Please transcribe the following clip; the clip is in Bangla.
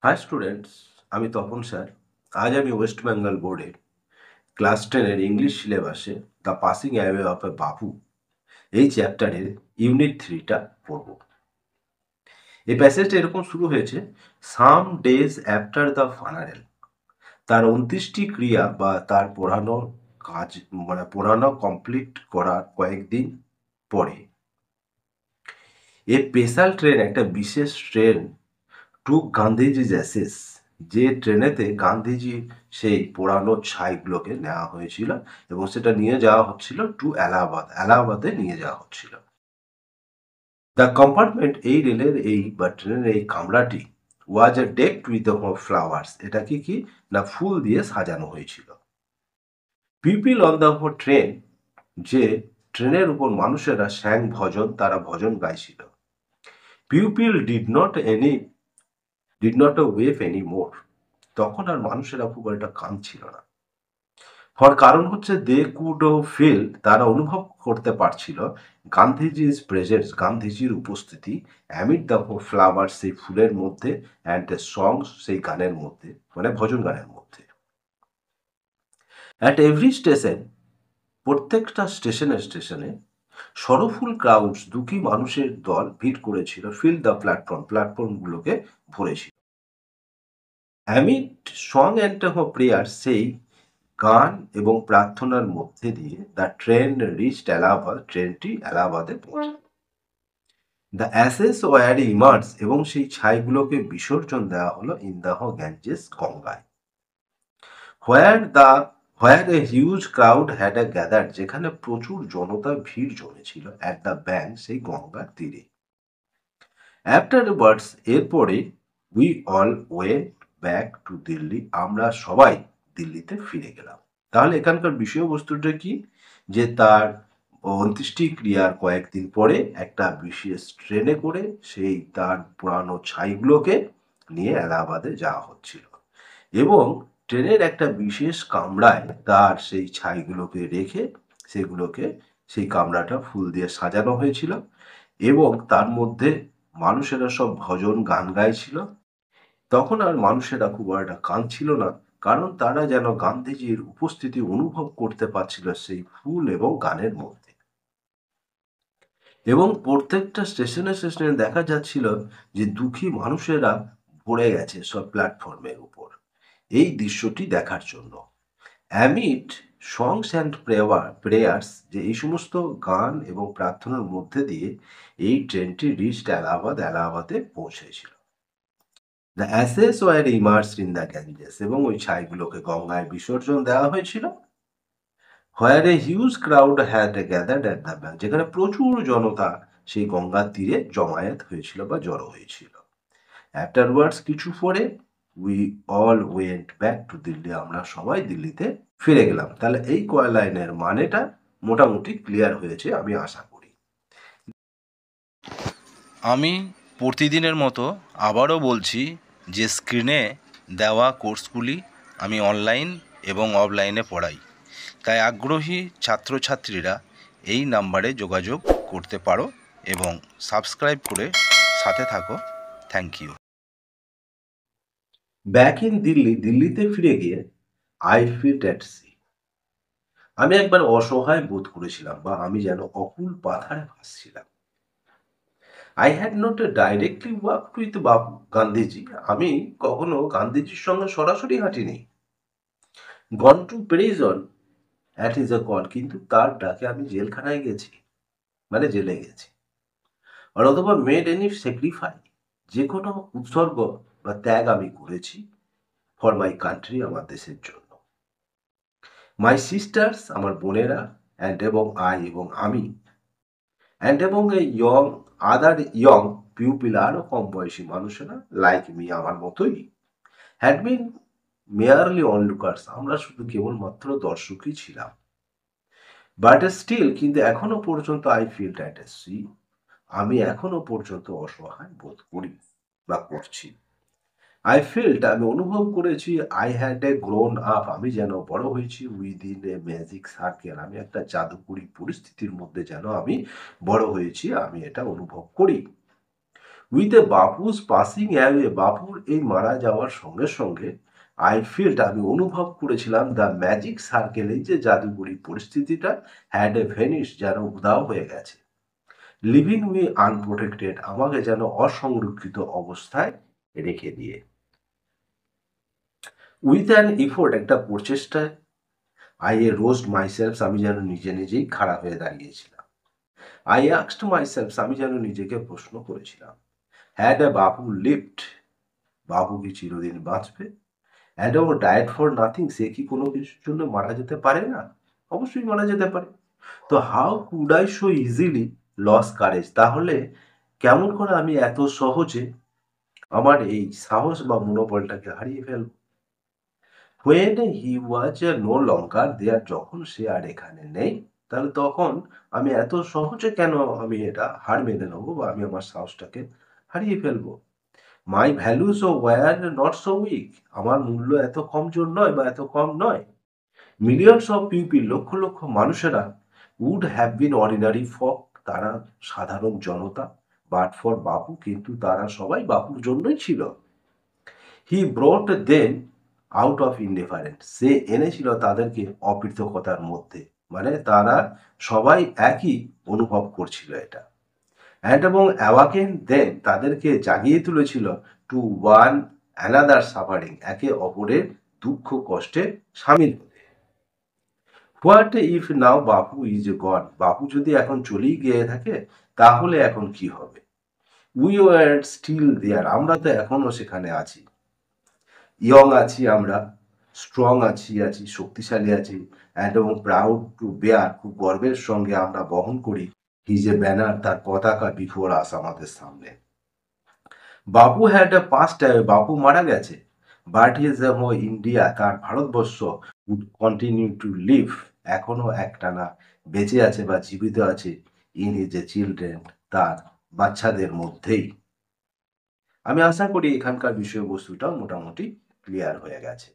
হাই স্টুডেন্টস, আমি তপন স্যার। আজ আমি ওয়েস্ট বেঙ্গল বোর্ডে ক্লাস 10-এর ইংলিশ সিলেবাসে দ্য পাসিং অ্যাওয়ে অফ এ বাবু এই চ্যাপ্টারের ইউনিট 3টা পড়ব। এই প্যাসেজটা এরকম শুরু হয়েছে, সাম ডেজ আফটার দ্য ফানারেল। তার 29টি ক্রিয়া বা তার পড়ানো কাজ পড়ানো কমপ্লিট করার কয়েকদিন পরে এ স্পেশাল ট্রেন, একটা বিশেষ ট্রেন টু গান্ধীজি অ্যাসেস, যে ট্রেনেতে গান্ধীজি সেই পোড়ানো ছাইগুলোকে নেওয়া হয়েছিল এবং সেটা নিয়ে যাওয়া হচ্ছিল টু এলাহাবাদ, এলাহাবাদে নিয়ে যাওয়া হচ্ছিল। দ্য কম্পার্টমেন্ট, এই রেলের এই বা ট্রেনের এই কামরাটি ওয়াজ এ ডেকড উইথ ফ্লাওয়ার্স, এটাকে কি না ফুল দিয়ে সাজানো হয়েছিল। পিপিল অন দ্য ট্রেন, যে ট্রেনের উপর মানুষেরা স্যাং ভজন, তারা ভজন গাইছিল। People did not wave any more, তখন আর মানুষেরা খুব একটা কাঁদছিল না। হওয়ার কারণ হচ্ছে দে কুড ফিল, তারা অনুভব করতে পারছিল গান্ধীজির প্রেজেন্স, গান্ধীজির উপস্থিতি, অ্যামিড দ্য ফ্লাওয়ার, সেই ফুলের মধ্যে, অ্যান্ড দ্য সংস, সেই গানের মধ্যে, মানে ভজন গানের মধ্যে। অ্যাট এভরি স্টেশন, প্রত্যেকটা স্টেশনে স্টেশনে সরফুল ক্রাউডস, দুঃখী মানুষের দল ভিড় করেছিল, ফিল দ্য প্ল্যাটফর্মগুলোকে ভরেছিল। অ্যামিড সং অ্যান্ড প্রেয়ার, সেই গান এবং প্রার্থনার মধ্যে দিয়ে দ্য ট্রেন রিচড এলাহাবাদ, ট্রেনটি এলাহাবাদে পৌঁছায়। দ্য অ্যাসেস ওয়ার ইমার্স, এবং সেই ছাইগুলোকে বিসর্জন দেওয়া হলো ইন দ্য গ্যাঞ্জেস, গঙ্গায়। Where where a huge crowd had a gathered, যেখানে প্রচুর জনতা ভিড় জমেছিল, অ্যাট দ্য ব্যাঙ্ক, সেই গঙ্গার তীরে। আফটারওয়ার্ডস, এরপরে, we all went back to Delhi, আমরা সবাই দিল্লিতে ফিরে গেলাম। তাহলে এখানকার বিষয়বস্তুটা কি, যে তার 29টি ক্রিয়ার কয়েকদিন পরে একটা বিশেষ ট্রেনে করে সেই তার পুরানো ছাইগুলোকে নিয়ে এলাহাবাদে যাওয়া হচ্ছিল এবং ট্রেনের একটা বিশেষ কামরায় তার সেই ছাইগুলোকে রেখে সেগুলোকে, সেই কামরাটা ফুল দিয়ে সাজানো হয়েছিল এবং তার মধ্যে মানুষেরা সব ভজন গান গাইছিল। তখন আর মানুষেরা খুব একটা কাঁদছিল না, কারণ তারা যেন গান্ধীজির উপস্থিতি অনুভব করতে পারছিল সেই ফুল এবং গানের মধ্যে। এবং প্রত্যেকটা স্টেশনে স্টেশনে দেখা যাচ্ছিল যে দুঃখী মানুষেরা ভরে গেছে সব প্ল্যাটফর্মের উপর এই দৃশ্যটি দেখার জন্য। অ্যামিড সংস অ্যান্ড প্রেয়ার্স, যে এই সমস্ত গান এবং প্রার্থনার মধ্যে দিয়ে এই ট্রেনটি রিচড এলাহাবাদ, এলাহাবাদে পৌঁছেছিল। The ashes were immersed in the Ganges, এবং ওই ছাইগুলোকে গঙ্গায় বিসর্জন দেওয়া হয়েছিল। Where a huge crowd had gathered at the bank, যেখানে প্রচুর জনতা সেই গঙ্গার তীরে জমায়েত হয়েছিল বা জড়ো হয়েছিল। আফটারওয়ার্ডস, কিছু পরে, we all went back to Delhi, আমরা সবাই দিল্লিতে ফিরে গেলাম। তাহলে এই কয় লাইনের মানেটা মোটামুটি ক্লিয়ার হয়েছে আমি আশা করি। আমি প্রতিদিনের মতো আবারও বলছি যে স্ক্রিনে দেওয়া কোর্সগুলি আমি অনলাইন এবং অফলাইনে পড়াই, তাই আগ্রহী ছাত্রছাত্রীরা এই নাম্বারে যোগাযোগ করতে পারো এবং সাবস্ক্রাইব করে সাথে থাকো। Thank you. Back in Delhi, দিল্লিতে ফিরে গিয়ে আই ফিট অ্যাট সি, আমি একবার অসহায় বোধ করেছিলাম বা আমি যেন অকুল পাথারে ভাসছিলাম। I had not directly work with Bapu Gandhiji, আমি কখনো গান্ধীজির সঙ্গে সরাসরি হাঁটিনি। Gone to prison at his a call, কিন্তু তার ডাকে আমি জেলখানায় গেছি, মানে জেলে গেছি। আর অথবা মেড এনি স্যাক্রিফাই, যে কোনো উৎসর্গ বা ত্যাগ আমি করেছি ফর মাই কান্ট্রি, আমার দেশের জন্য। মাই সিস্টার্স, আমার বোনেরা, অ্যান্ড এবং আই, এবং আমি, অ্যান্ড এবং a young other young pupil, আরও কম বয়সী মানুষেরা, লাইক মি, আমার মতোই, হ্যাড বিন মেয়ারলি অনলুকার্স, আমরা শুধু কেবলমাত্র দর্শকই ছিলাম। বাট স্টিল, কিন্তু এখনো পর্যন্ত আই ফিল দ্যাট সি, আমি এখনো পর্যন্ত অসহায় বোধ করি বা করছি। আই ফিল্ট, আমি অনুভব করেছি, I had a grown up, আমি যেন বড় হয়েছি, উইদিন এ ম্যাজিক সার্কেল, আমি একটা জাদুকরী পরিস্থিতির মধ্যে যেন আমি বড় হয়েছি, আমি এটা অনুভব করি। With a Bapu's passing away, বাপুর এই মারা যাওয়ার সঙ্গে সঙ্গে আই ফিল্ড, আমি অনুভব করেছিলাম দ্য ম্যাজিক সার্কেল, এই যে জাদুকরী পরিস্থিতিটা হ্যাড এ ভেনিশ, যেন উধাও হয়ে গেছে। লিভিং মি আনপ্রোটেক্টেড, আমাকে যেন অসংরক্ষিত অবস্থায় রেখে দিয়ে। উইথ অ্যান ইফোর্ট, একটা প্রচেষ্টায়, আই এ রোস্ট মাইসেলফ, আমি যেন নিজে নিজেই খাড়া হয়ে দাঁড়িয়েছিলাম। আই আস্কড মাইসেলফ, আমি যেন নিজেকে প্রশ্ন করেছিলাম, হ্যাড এ বাপু লিভড, বাবু কি চিরদিন বাঁচবে? অ্যান্ড ও ডায়েট ফর নাথিং, সে কি কোনো কিছুর জন্য মারা যেতে পারে না? অবশ্যই মারা যেতে পারে। তো how could I so easily lose courage, তাহলে কেমন করে আমি এত সহজে আমার এই সাহস বা মনোবলটাকে হারিয়ে ফেলব? When he was no longer দেয়ার, যখন সে আর এখানে নেই, তাহলে তখন আমি এত সহজে কেন আমি এটা হার মেনে নেবো বা আমি আমার সাহসটাকে হারিয়ে ফেলবো? মাই ভ্যালুস ও ওয়্যার নট সো উইক, আমার মূল্য এত কমজোর নয় বা এত কম নয়। Millions of people, lakh lakh মানুষেরা উড হ্যাভ বিন অর্ডিনারি ফক, তারা সাধারণ জনতা, বাট ফর বাপু, কিন্তু তারা সবাই বাপুর জন্যই ছিল। He brought them out of indifferent, সে এনেছিল তাদেরকে অপৃতকতার মধ্যে, মানে তারা সবাই একই অনুভব করছিল এটা। অ্যান্ড এবং অ্যাওয়াকেন দেন, তাদেরকে জাগিয়ে তুলেছিল টু ওয়ান অ্যানাদার সাফারিং, একে অপরের দুঃখ কষ্টে সামিল হতে। What if now Bapu is গন, বাপু যদি এখন চলেই গিয়ে থাকে, তাহলে এখন কি হবে? উই ওয়ার স্টিল দেয়ার, আমরা তো এখনো সেখানে আছি। ইয়ং আছি আমরা, স্ট্রং আছি শক্তিশালী আছি, অ্যান্ড এবং প্রাউড টু বেয়ার, খুব গর্বের সঙ্গে আমরা বহন করি হিজ এ ব্যানার, তার পতাকা বিফোর আস, আমাদের সামনে। বাপু হ্যাড এ পাস্ট, বাপু মারা গেছে, বাট হিজ ইন্ডিয়া, তার ভারতবর্ষ উড কন্টিনিউ টু লিভ, এখনো একটানা বেঁচে আছে বা জীবিত আছে, ইন হিজ এ চিলড্রেন, তার বাচ্চাদের মধ্যেই। আমি আশা করি এখানকার বিষয়বস্তুটা মোটামুটি ক্লিয়ার হয়ে গেছে।